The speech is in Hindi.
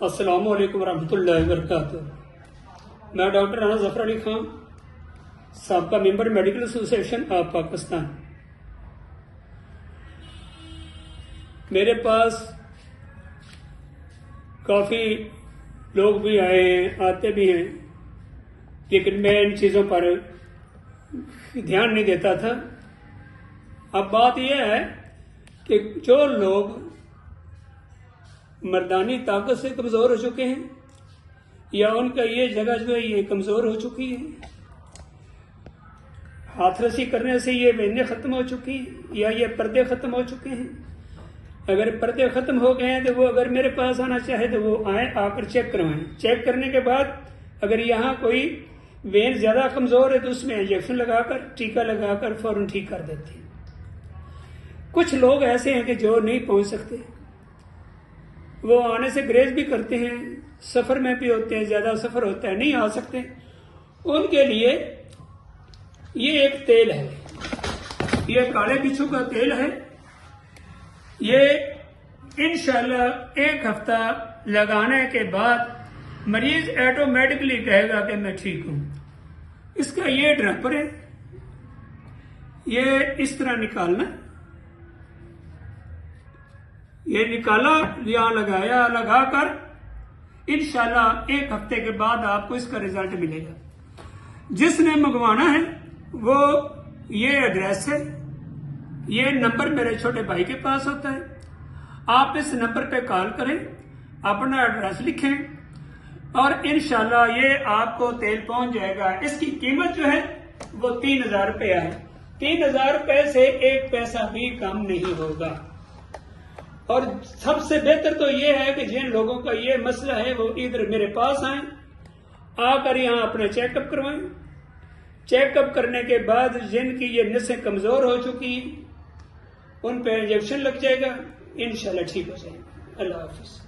अस्सलामु अलैकुम वरहमतुल्लाहि वबरकातुहू। मैं डॉक्टर राना जफर अली खान, साबका member medical association of Pakistan. मेरे पास काफ़ी लोग भी आए हैं, आते भी हैं, लेकिन मैं इन चीज़ों पर ध्यान नहीं देता था। अब बात यह है कि जो लोग मर्दानी ताकत से कमज़ोर हो चुके हैं या उनका ये जगह जो है ये कमज़ोर हो चुकी है, हाथरसी करने से ये वेनें ख़त्म हो चुकी है या ये पर्दे ख़त्म हो चुके हैं। अगर पर्दे ख़त्म हो गए हैं तो वो अगर मेरे पास आना चाहे तो वो आए, आकर चेक करवाएं। चेक करने के बाद अगर यहाँ कोई वेन ज़्यादा कमज़ोर है तो उसमें इंजेक्शन लगाकर, टीका लगाकर फ़ौरन ठीक कर देते हैं। कुछ लोग ऐसे हैं कि जो नहीं पहुँच सकते, वो आने से ग्रेज भी करते हैं, सफ़र में भी होते हैं, ज़्यादा सफ़र होता है, नहीं आ सकते। उनके लिए ये एक तेल है, ये काले बिच्छू का तेल है। ये इंशाल्लाह एक हफ्ता लगाने के बाद मरीज ऑटोमेटिकली कहेगा कि मैं ठीक हूं। इसका ये ड्रॉपर है, ये इस तरह निकालना, ये निकाला, यहाँ लगाया, लगाकर इंशाल्लाह एक हफ्ते के बाद आपको इसका रिजल्ट मिलेगा। जिसने मंगवाना है वो ये एड्रेस है, ये नंबर मेरे छोटे भाई के पास होता है। आप इस नंबर पे कॉल करें, अपना एड्रेस लिखें और इंशाल्लाह ये आपको तेल पहुंच जाएगा। इसकी कीमत जो है वो 3000 रुपया है। 3000 रुपये से एक पैसा भी कम नहीं होगा। और सबसे बेहतर तो ये है कि जिन लोगों का ये मसला है वो इधर मेरे पास आए, आकर यहाँ अपना चेकअप करवाएं। चेकअप करने के बाद जिनकी ये नसें कमजोर हो चुकी उन पे इंजेक्शन लग जाएगा, इंशाल्लाह ठीक हो जाएगा। अल्लाह हाफिज।